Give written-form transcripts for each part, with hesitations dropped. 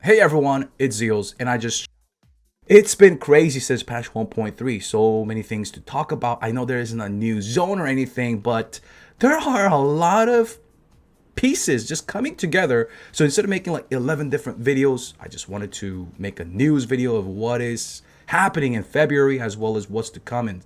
Hey everyone, it's Zeals, and it's been crazy since patch 1.3. So many things to talk about. I know there isn't a new zone or anything, but there are a lot of pieces just coming together. So instead of making like 11 different videos, I just wanted to make a news video of what is happening in February as well as what's to come in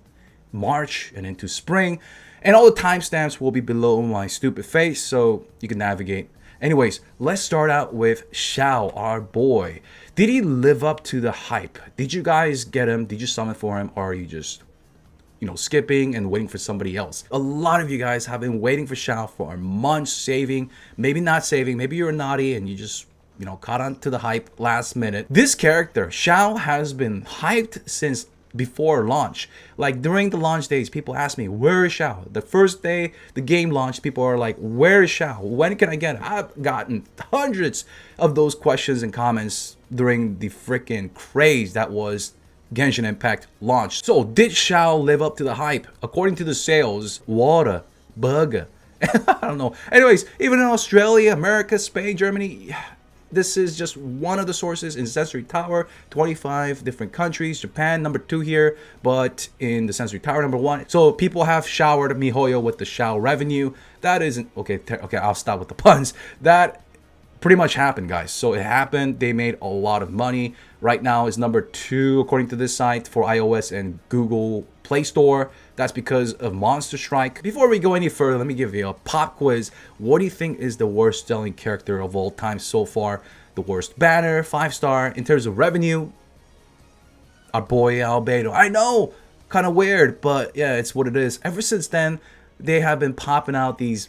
March and into spring. And all the timestamps will be below my stupid face so you can navigate. Anyways, let's start out with Xiao, our boy. Did he live up to the hype? Did you guys get him? Did you summon for him? Or are you just skipping and waiting for somebody else? A lot of you guys have been waiting for Xiao for months, saving, maybe not saving, maybe you're naughty and you just, caught on to the hype last minute. This character, Xiao, has been hyped since before launch. Like during the launch days, people ask me, where is Xiao? The first day the game launched, people are like, where is Xiao? When can I get it? I've gotten hundreds of those questions and comments during the freaking craze that was Genshin Impact launch. So did Xiao live up to the hype? According to the sales, water, burger. I don't know. Anyways, even in Australia, America, Spain, Germany, this is just one of the sources. In Sensory Tower, 25 different countries. Japan, number 2 here, but in the Sensory Tower, number 1. So people have showered Mihoyo with the Xiao revenue. That isn't, okay, I'll stop with the puns. That pretty much happened, guys. So it happened. They made a lot of money. Right now is number 2 according to this site for iOS and Google Play Store. That's because of Monster Strike. Before we go any further, let me give you a pop quiz. What do you think is the worst selling character of all time so far? The worst banner, 5-star. In terms of revenue, our boy Albedo. I know, kind of weird, but yeah, it's what it is. Ever since then, they have been popping out these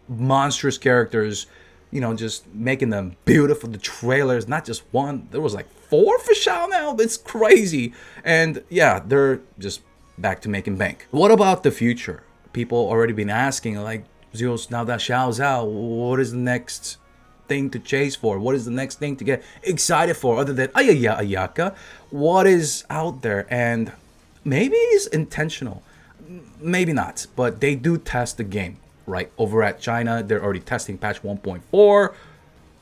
monstrous characters, just making them beautiful. The trailers, not just one, there was like 4 for Xiao now. It's crazy. And yeah, they're just back to making bank. What about the future? People already been asking, like, Zeus, now that Xiao's out, what is the next thing to chase for? What is the next thing to get excited for other than Ayaka? What is out there? And maybe it's intentional, maybe not, but they do test the game. Right over at China, they're already testing patch 1.4.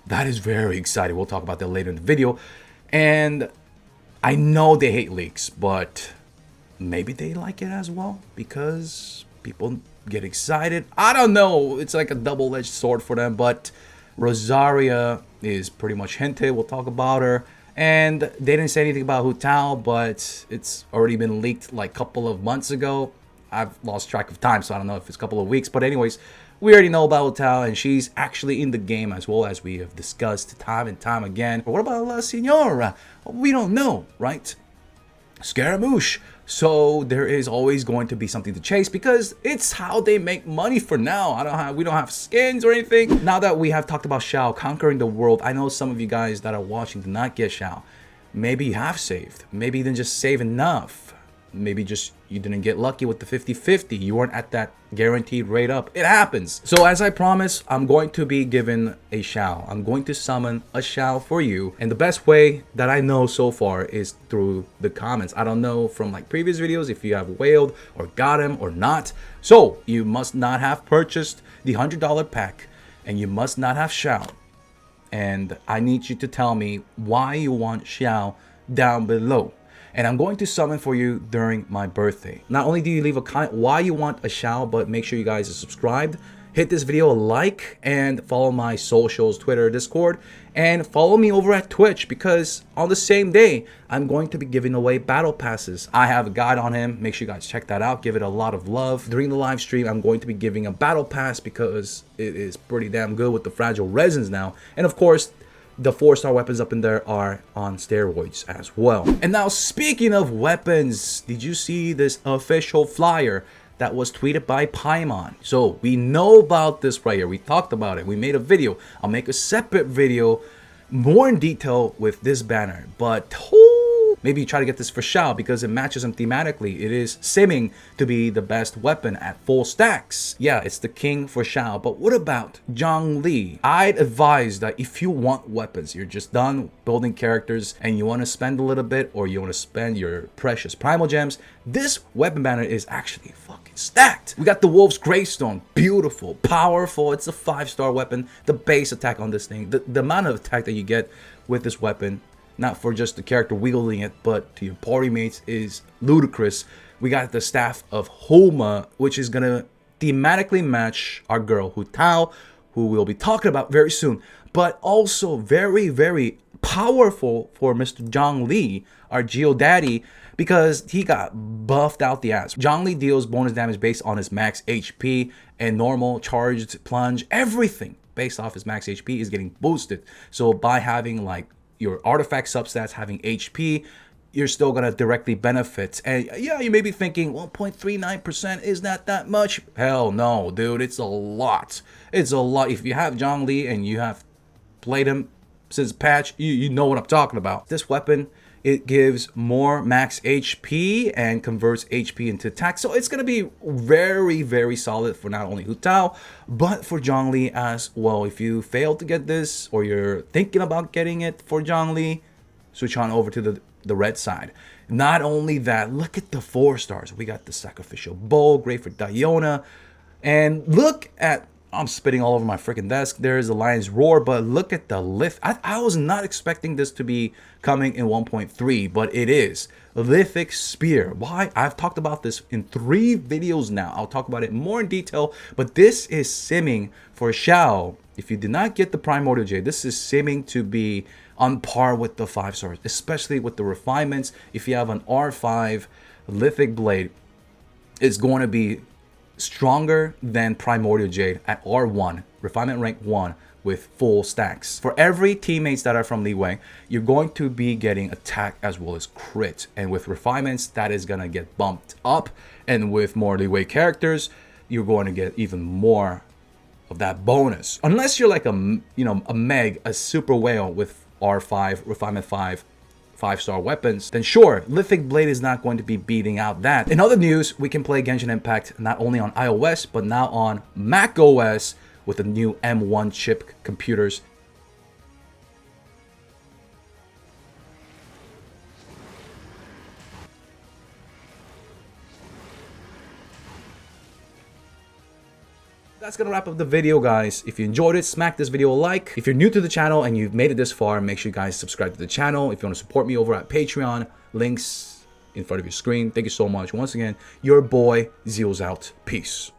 That is very exciting. We'll talk about that later in the video. And I know they hate leaks, but maybe they like it as well because people get excited. I don't know. It's like a double-edged sword for them. But Rosaria is pretty much hinted. We'll talk about her. And they didn't say anything about Hu Tao, but it's already been leaked like a couple of months ago. I've lost track of time, so I don't know if it's a couple of weeks. But anyways, we already know about Tao, and she's actually in the game as well, as we have discussed time and time again. But what about La Senora? We don't know, right? Scaramouche. So there is always going to be something to chase because it's how they make money for now. We don't have skins or anything. Now that we have talked about Xiao conquering the world, I know some of you guys that are watching did not get Xiao. Maybe you have saved. Maybe you didn't just save enough. Maybe just you didn't get lucky with the 50-50. You weren't at that guaranteed rate up. It happens. So as I promised, I'm going to be given a Xiao. I'm going to summon a Xiao for you. And the best way that I know so far is through the comments. I don't know from like previous videos if you have whaled or got him or not. So you must not have purchased the $100 pack and you must not have Xiao. And I need you to tell me why you want Xiao down below. And I'm going to summon for you during my birthday. Not only do you leave a comment why you want a Xiao, but make sure you guys are subscribed. Hit this video a like and follow my socials, Twitter, Discord. And follow me over at Twitch because on the same day, I'm going to be giving away battle passes. I have a guide on him. Make sure you guys check that out. Give it a lot of love. During the live stream, I'm going to be giving a battle pass because it is pretty damn good with the fragile resins now. And of course, the 4-star weapons up in there are on steroids as well. And now speaking of weapons, did you see this official flyer that was tweeted by Paimon? So we know about this right here. We talked about it. We made a video. I'll make a separate video more in detail with this banner. But maybe you try to get this for Xiao because it matches him thematically. It is seeming to be the best weapon at full stacks. Yeah, it's the king for Xiao. But what about Zhongli? I'd advise that if you want weapons, you're just done building characters and you want to spend a little bit or you want to spend your precious primal gems, this weapon banner is actually fucking stacked. We got the Wolf's Greystone. Beautiful, powerful. It's a 5-star weapon. The base attack on this thing, the amount of attack that you get with this weapon, not for just the character wielding it, but to your party mates, is ludicrous. We got the Staff of Homa, which is gonna thematically match our girl Hu Tao, who we'll be talking about very soon, but also very, very powerful for Mr. Zhang Li, our Geo Daddy, because he got buffed out the ass. Zhang Li deals bonus damage based on his max HP, and normal, charged, plunge, everything based off his max HP is getting boosted. So by having like your artifact substats having HP, you're still gonna directly benefit. And yeah, you may be thinking 1.39% is not that much. Hell no, dude, it's a lot. It's a lot. If you have Zhang Li and you have played him since patch, you know what I'm talking about. This weapon, it gives more max HP and converts HP into attack. So it's going to be very, very solid for not only Hu Tao, but for Zhang Li as well. If you fail to get this, or you're thinking about getting it for Zhang Li, switch on over to the red side. Not only that, look at the 4 stars. We got the Sacrificial Bowl, great for Diona. And look at, I'm spitting all over my freaking desk. There's the Lion's Roar, but look at the lift. I was not expecting this to be coming in 1.3, but it is. Lithic Spear. Why? I've talked about this in 3 videos now. I'll talk about it more in detail, but this is simming for Xiao. If you did not get the Primordial Jade, this is simming to be on par with the 5 stars, especially with the refinements. If you have an R5 Lithic Blade, it's going to be stronger than Primordial Jade at R1, refinement rank 1, with full stacks. For every teammates that are from Li Wei, you're going to be getting attack as well as crit, and with refinements that is gonna get bumped up, and with more Li Wei characters you're going to get even more of that bonus. Unless you're like a super whale with R5 refinement 5-star weapons, then sure, Lithic Blade is not going to be beating out that. In other news, we can play Genshin Impact not only on iOS, but now on Mac OS with the new M1 chip computers. That's gonna wrap up the video, guys. If you enjoyed it, smack this video a like. If you're new to the channel and you've made it this far, make sure you guys subscribe to the channel. If you want to support me over at Patreon, links in front of your screen. Thank you so much. Once again, your boy Xiao's out. Peace.